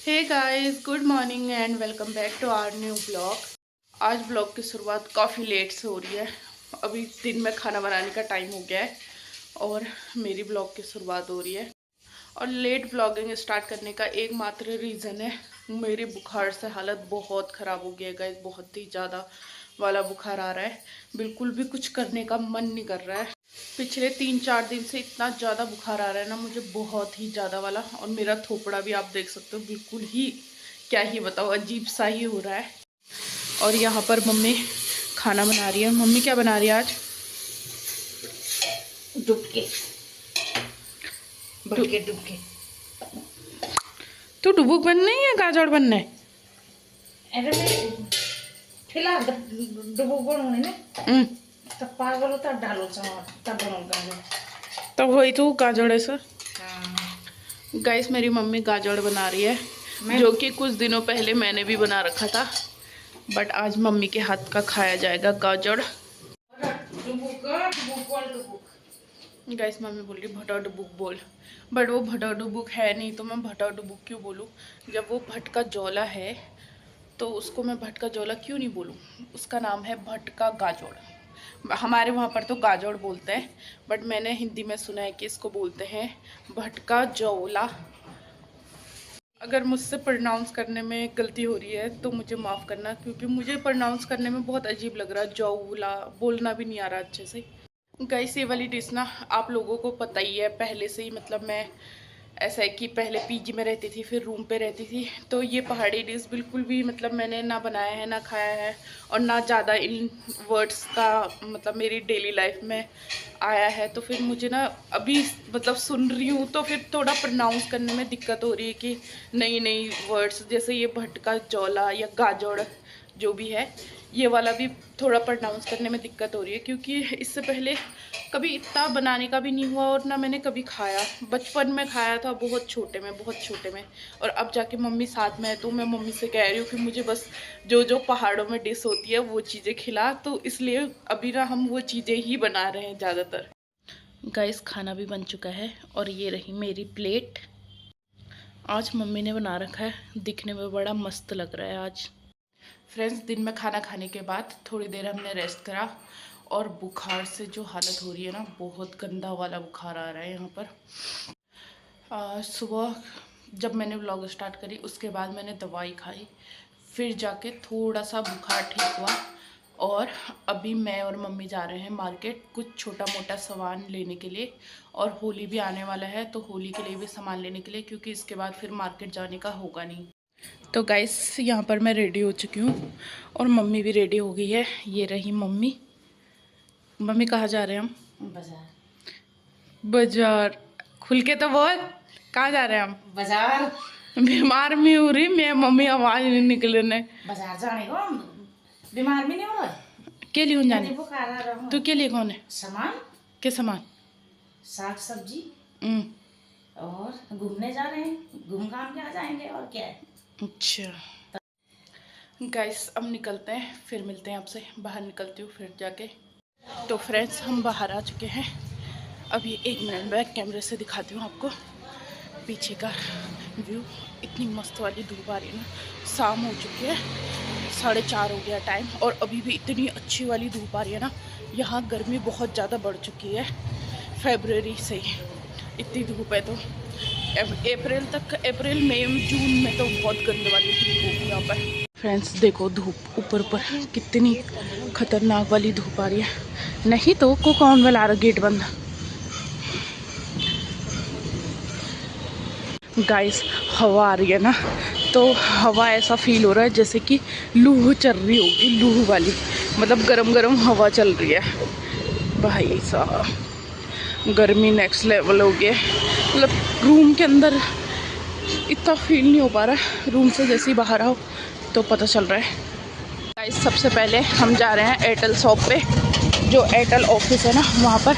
Hey guys, good morning and welcome back to our new blog. आज blog की शुरुआत काफ़ी लेट से हो रही है। अभी दिन में खाना बनाने का टाइम हो गया है और मेरी ब्लॉग की शुरुआत हो रही है। और लेट ब्लॉगिंग स्टार्ट करने का एकमात्र रीज़न है मेरी बुखार से हालत बहुत ख़राब हो गई है गाइस। बहुत ही ज़्यादा वाला बुखार आ रहा है, बिल्कुल भी कुछ करने का मन नहीं कर रहा है। पिछले 3-4 दिन से इतना ज़्यादा बुखार आ रहा है ना मुझे, बहुत ही ज़्यादा वाला। और मेरा थोपड़ा भी आप देख सकते हो, बिल्कुल ही क्या ही बताओ, अजीब सा ही हो रहा है। और यहाँ पर मम्मी खाना बना रही है। मम्मी क्या बना रही है आज? डुबके डुबके डुबके। तो डुबुक बनना है या गाजर बनना है? अरे मैं फिलहाल डुबुक बनाऊंगी ना, तब पागल होता डालो तब बनाऊंगा। तब वही तो गाजर है सर। हाँ। गाइस, मेरी मम्मी गाजर बना रही है, जो कि कुछ दिनों पहले मैंने भी बना रखा था, बट आज मम्मी के हाथ का खाया जाएगा गाजर। गाइस, मम्मी बोल रही भटा डुबुक बोल, बट वो भटा डुबुक है नहीं, तो मैं भटा डुबुक क्यों बोलूँ? जब वो भटका जोला है तो उसको मैं भटका जोला क्यों नहीं बोलूँ? उसका नाम है भटका गाजर। हमारे वहाँ पर तो गाजर बोलते हैं, बट मैंने हिंदी में सुना है कि इसको बोलते हैं भटका जोला। अगर मुझसे प्रोनाउंस करने में गलती हो रही है तो मुझे माफ़ करना, क्योंकि मुझे प्रोनाउंस करने में बहुत अजीब लग रहा है। जोला बोलना भी नहीं आ रहा अच्छे से। गाइस, ये वाली डिश ना आप लोगों को पता ही है पहले से ही। मतलब मैं ऐसा है कि पहले पीजी में रहती थी, फिर रूम पे रहती थी, तो ये पहाड़ी डिश बिल्कुल भी मतलब मैंने ना बनाया है ना खाया है, और ना ज़्यादा इन वर्ड्स का मतलब मेरी डेली लाइफ में आया है। तो फिर मुझे ना अभी मतलब सुन रही हूँ तो फिर थोड़ा प्रोनाउंस करने में दिक्कत हो रही है कि नई नई वर्ड्स, जैसे ये भटका जोला या गाजर जो भी है, ये वाला भी थोड़ा प्रोनाउंस करने में दिक्कत हो रही है, क्योंकि इससे पहले कभी इतना बनाने का भी नहीं हुआ और ना मैंने कभी खाया। बचपन में खाया था, बहुत छोटे में। और अब जाके मम्मी साथ में है तो मैं मम्मी से कह रही हूँ कि मुझे बस जो जो पहाड़ों में डिश होती है वो चीज़ें खिला, तो इसलिए अभी ना हम वो चीज़ें ही बना रहे हैं ज़्यादातर। गाइस, खाना भी बन चुका है और ये रही मेरी प्लेट। आज मम्मी ने बना रखा है, दिखने में बड़ा मस्त लग रहा है आज। फ्रेंड्स, दिन में खाना खाने के बाद थोड़ी देर हमने रेस्ट करा, और बुखार से जो हालत हो रही है ना, बहुत गंदा वाला बुखार आ रहा है यहाँ पर। सुबह जब मैंने व्लॉग स्टार्ट करी उसके बाद मैंने दवाई खाई, फिर जाके थोड़ा सा बुखार ठीक हुआ। और अभी मैं और मम्मी जा रहे हैं मार्केट कुछ छोटा मोटा सामान लेने के लिए, और होली भी आने वाला है तो होली के लिए भी सामान लेने के लिए, क्योंकि इसके बाद फिर मार्केट जाने का होगा नहीं। तो गाइस, यहाँ पर मैं रेडी हो चुकी हूँ और मम्मी भी रेडी हो गई है। ये रही मम्मी। मम्मी कहाँ जा रहे हैं हम? बाजार। खुल के तो बोल, कहाँ जा रहे हैं हम? बाजार। बीमार में हो रही मैं मम्मी, आवाज नहीं निकलने। बाजार जाने को बीमार भी नहीं हो रहा के लिए जाने? बुखार आ रहा। तो के लिए कौन है? सामान के सामान? साग सब्जी और घूमने जा रहे हैं, घूम घाम के आ जाएंगे और क्या है। अच्छा गाइस, अब निकलते हैं, फिर मिलते हैं आपसे। बाहर निकलती हूँ फिर जाके। तो फ्रेंड्स, हम बाहर आ चुके हैं। अभी 1 मिनट बैक कैमरे से दिखाती हूँ आपको पीछे का व्यू। इतनी मस्त वाली धूप आ रही है ना। शाम हो चुकी है, 4:30 हो गया टाइम, और अभी भी इतनी अच्छी वाली धूप आ रही है ना। यहाँ गर्मी बहुत ज़्यादा बढ़ चुकी है फरवरी से ही, इतनी धूप है। तो अप्रैल मई जून में तो बहुत गंद वाली धूप होगी यहाँ पर। फ्रेंड्स देखो, धूप ऊपर कितनी खतरनाक वाली धूप आ रही है। नहीं तो को कौन वाला रहा, गेट बंद। गाइस, हवा आ रही है ना, तो हवा ऐसा फील हो रहा है जैसे कि लूह चल रही होगी, लूह वाली, मतलब गरम गरम हवा चल रही है। भाई साहब, गर्मी नेक्स्ट लेवल हो गया। मतलब रूम के अंदर इतना फील नहीं हो पा रहा है, रूम से जैसे ही बाहर आओ तो पता चल रहा है। गाइस, सबसे पहले हम जा रहे हैं एयरटेल शॉप पे, जो एयरटेल ऑफिस है ना वहाँ पर,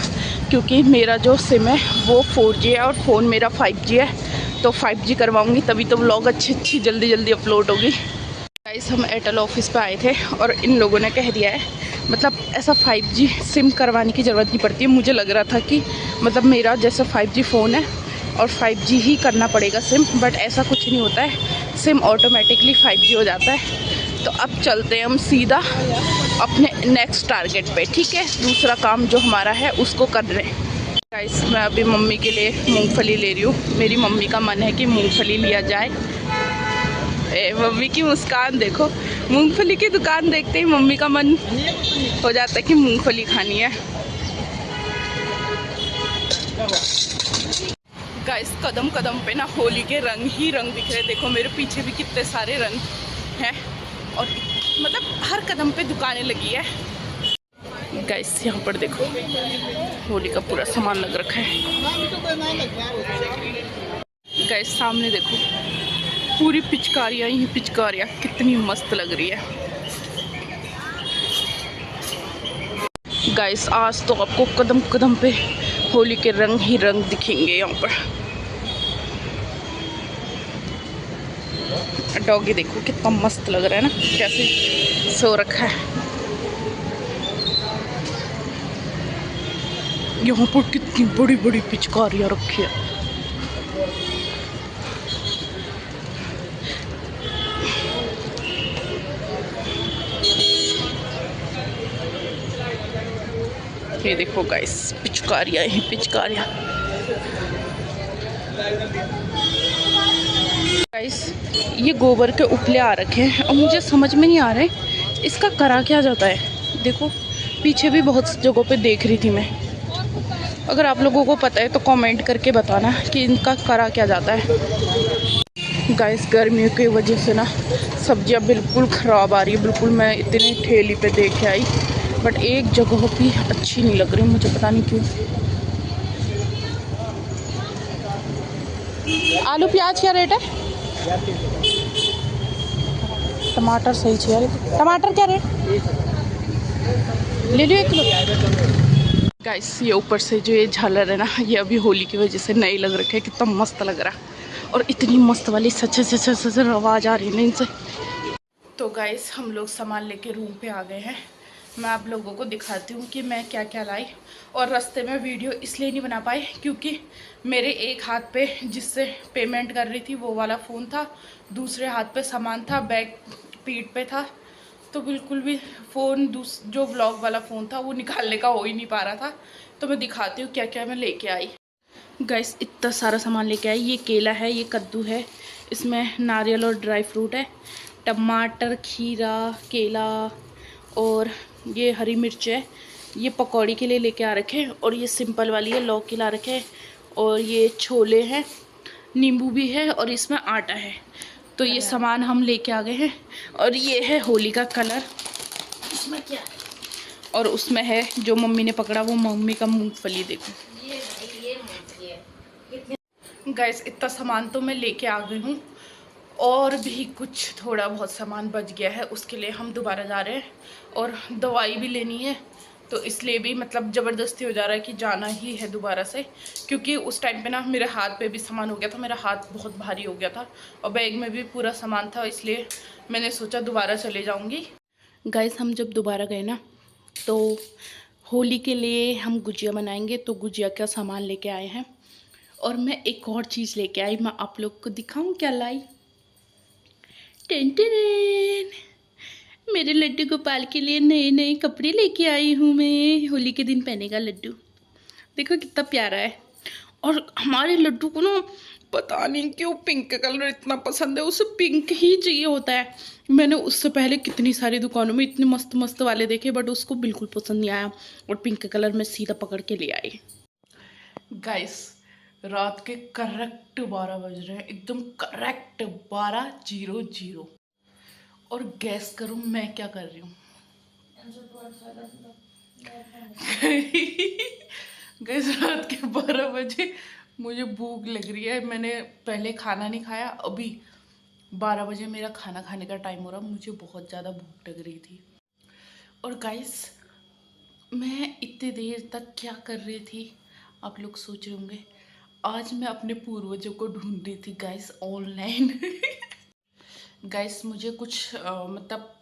क्योंकि मेरा जो सिम है वो 4G है और फ़ोन मेरा 5G है। तो 5G करवाऊँगी तभी तो व्लॉग अच्छी जल्दी अपलोड होगी। गाइस, हम एयरटेल ऑफिस पे आए थे और इन लोगों ने कह दिया है, मतलब ऐसा 5G सिम करवाने की ज़रूरत नहीं पड़ती है। मुझे लग रहा था कि मतलब मेरा जैसा 5G फ़ोन है और 5G ही करना पड़ेगा सिम, बट ऐसा कुछ नहीं होता है, सिम ऑटोमेटिकली 5G हो जाता है। तो अब चलते हैं हम सीधा अपने नेक्स्ट टारगेट पे, ठीक है। दूसरा काम जो हमारा है उसको कर रहे हैं। गाइस मैं अभी मम्मी के लिए मूंगफली ले रही हूँ। मेरी मम्मी का मन है कि मूंगफली लिया जाए। मम्मी की मुस्कान देखो, मूंगफली की दुकान देखते ही मम्मी का मन हो जाता है कि मूंगफली खानी है। गाइस कदम कदम पे ना होली के रंग ही रंग दिख रहे। देखो मेरे पीछे भी कितने सारे रंग हैं और मतलब हर कदम पे दुकानें लगी है। गाइस यहाँ पर देखो होली का पूरा सामान लग रखा है। गाइस सामने देखो पूरी पिचकारियाँ ही पिचकारियाँ, कितनी मस्त लग रही है। गाइस आज तो आपको कदम कदम पे होली के रंग ही रंग दिखेंगे। यहाँ पर डॉगी देखो कितना मस्त लग रहा है ना, कैसे सो रखा है। यहाँ पर कितनी बड़ी बड़ी पिचकारियाँ रखी है। ये देखो गाइस पिचकारियाँ ही पिचकारियाँ। गाइस ये गोबर के उपले आ रखे हैं और मुझे समझ में नहीं आ रहा है इसका करा क्या जाता है। देखो पीछे भी बहुत जगहों पे देख रही थी मैं। अगर आप लोगों को पता है तो कमेंट करके बताना कि इनका करा क्या जाता है। गाइस गर्मियों की वजह से ना सब्जियां बिल्कुल ख़राब आ रही है। बिल्कुल मैं इतनी ठेली पे देख के आई, बट एक जगह भी अच्छी नहीं लग रही मुझे, पता नहीं क्यों। आलू प्याज क्या रेट है? टमाटर सही चाहिए। टमाटर क्या रेट? ले लियो 1 किलो। गाइस ये ऊपर से जो ये झालर है ना, ये अभी होली की वजह से नई लग रखे है। कितना मस्त लग रहा है और इतनी मस्त वाली सच आवाज़ आ रही है ना इनसे। तो गाइस हम लोग सामान लेके रूम पे आ गए हैं। मैं आप लोगों को दिखाती हूँ कि मैं क्या क्या लाई। और रास्ते में वीडियो इसलिए नहीं बना पाई क्योंकि मेरे एक हाथ पे जिससे पेमेंट कर रही थी वो वाला फ़ोन था, दूसरे हाथ पे सामान था, बैग पीठ पे था, तो बिल्कुल भी फ़ोन जो व्लॉग वाला फ़ोन था वो निकालने का हो ही नहीं पा रहा था। तो मैं दिखाती हूँ क्या क्या मैं लेके आई। गाइस इतना सारा सामान लेके आई। ये केला है, ये कद्दू है, इसमें नारियल और ड्राई फ्रूट है, टमाटर, खीरा, केला और ये हरी मिर्च है। ये पकौड़ी के लिए लेके आ रखे हैं और ये सिंपल वाली है, लौकी ला रखे हैं और ये छोले हैं, नींबू भी है और इसमें आटा है। तो ये सामान हम लेके आ गए हैं। और ये है होली का कलर, इसमें क्या है? और उसमें है जो मम्मी ने पकड़ा वो मम्मी का मूंगफली। देखो गाइस इतना सामान तो मैं लेके आ गई हूँ और भी कुछ थोड़ा बहुत सामान बच गया है, उसके लिए हम दोबारा जा रहे हैं। और दवाई भी लेनी है तो इसलिए भी मतलब ज़बरदस्ती हो जा रहा है कि जाना ही है दोबारा से, क्योंकि उस टाइम पे ना मेरे हाथ पे भी सामान हो गया था, मेरा हाथ बहुत भारी हो गया था और बैग में भी पूरा सामान था, इसलिए मैंने सोचा दोबारा चले जाऊँगी। गाइस हम जब दोबारा गए ना तो होली के लिए हम गुजिया बनाएंगे, तो गुजिया का सामान लेके आए हैं। और मैं एक और चीज़ लेके आई, मैं आप लोग को दिखाऊं क्या लाई। टेन मेरे लड्डू गोपाल के लिए नए नए कपड़े लेके आई हूँ मैं, होली के दिन पहनेगा लड्डू। देखो कितना प्यारा है। और हमारे लड्डू को ना पता नहीं क्यों पिंक कलर इतना पसंद है, उसे पिंक ही चाहिए होता है। मैंने उससे पहले कितनी सारी दुकानों में इतने मस्त मस्त वाले देखे बट उसको बिल्कुल पसंद नहीं आया और पिंक कलर में सीधा पकड़ के ले आई। गाइस रात के करेक्ट 12 बज रहे हैं, एकदम करेक्ट 12:00। और गैस करूं मैं क्या कर रही हूँ। गैस रात के 12 बजे मुझे भूख लग रही है। मैंने पहले खाना नहीं खाया, अभी 12 बजे मेरा खाना खाने का टाइम हो रहा, मुझे बहुत ज़्यादा भूख लग रही थी। और गाइस मैं इतनी देर तक क्या कर रही थी आप लोग सोच रहे होंगे। आज मैं अपने पूर्वजों को ढूंढ रही थी गाइस ऑनलाइन। गाइस मुझे कुछ मतलब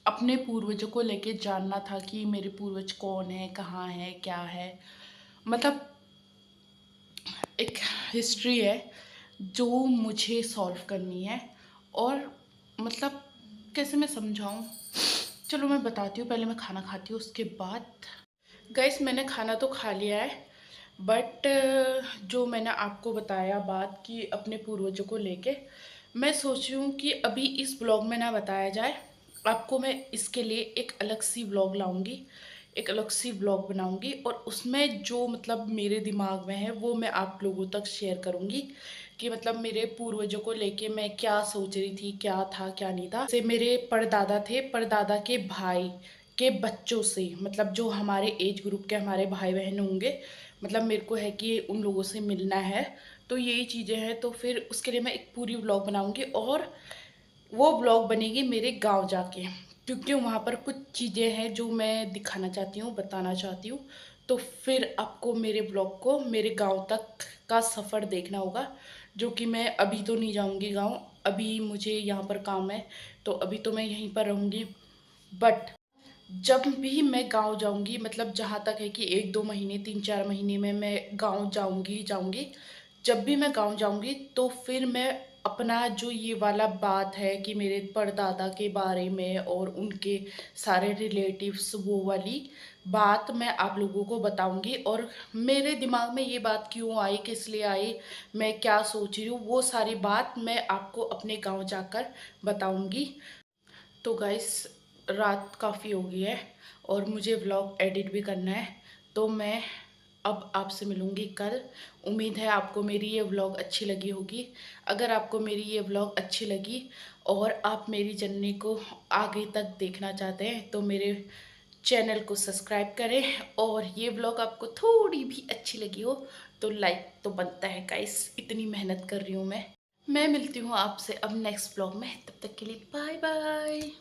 अपने पूर्वजों को लेके जानना था कि मेरे पूर्वज कौन है, कहाँ है, क्या है। मतलब एक हिस्ट्री है जो मुझे सॉल्व करनी है। और मतलब कैसे मैं समझाऊं, चलो मैं बताती हूँ। पहले मैं खाना खाती हूँ, उसके बाद। गाइस मैंने खाना तो खा लिया है, बट जो मैंने आपको बताया बात कि अपने पूर्वजों को लेके, मैं सोच रही हूँ कि अभी इस ब्लॉग में ना बताया जाए आपको। मैं इसके लिए एक अलग सी ब्लॉग लाऊंगी, एक अलग सी ब्लॉग बनाऊंगी, और उसमें जो मतलब मेरे दिमाग में है वो मैं आप लोगों तक शेयर करूंगी कि मतलब मेरे पूर्वजों को लेके मैं क्या सोच रही थी, क्या था क्या नहीं था। जैसे मेरे परदादा थे, परदादा के भाई के बच्चों से, मतलब जो हमारे एज ग्रुप के हमारे भाई बहन होंगे, मतलब मेरे को है कि उन लोगों से मिलना है। तो यही चीज़ें हैं, तो फिर उसके लिए मैं एक पूरी व्लॉग बनाऊंगी, और वो व्लॉग बनेगी मेरे गांव जाके, क्योंकि वहाँ पर कुछ चीज़ें हैं जो मैं दिखाना चाहती हूँ, बताना चाहती हूँ। तो फिर आपको मेरे ब्लॉग को मेरे गांव तक का सफ़र देखना होगा, जो कि मैं अभी तो नहीं जाऊँगी गांव। अभी मुझे यहाँ पर काम है, तो अभी तो मैं यहीं पर रहूँगी। बट जब भी मैं गांव जाऊंगी, मतलब जहाँ तक है कि 1-2 महीने 3-4 महीने में मैं गांव जाऊंगी ही जाऊंगी। जब भी मैं गांव जाऊंगी तो फिर मैं अपना जो ये वाला बात है कि मेरे परदादा के बारे में और उनके सारे रिलेटिव्स, वो वाली बात मैं आप लोगों को बताऊंगी। और मेरे दिमाग में ये बात क्यों आई, किस लिए आई, मैं क्या सोच रही हूँ, वो सारी बात मैं आपको अपने गांव जाकर बताऊंगी। तो गाइस रात काफ़ी हो गई है और मुझे व्लॉग एडिट भी करना है, तो मैं अब आपसे मिलूँगी कल। उम्मीद है आपको मेरी ये व्लॉग अच्छी लगी होगी। अगर आपको मेरी ये व्लॉग अच्छी लगी और आप मेरी जर्नी को आगे तक देखना चाहते हैं तो मेरे चैनल को सब्सक्राइब करें। और ये व्लॉग आपको थोड़ी भी अच्छी लगी हो तो लाइक तो बनता है गाइस, इतनी मेहनत कर रही हूँ मैं। मिलती हूँ आपसे अब नेक्स्ट व्लॉग में, तब तक के लिए बाय बाय।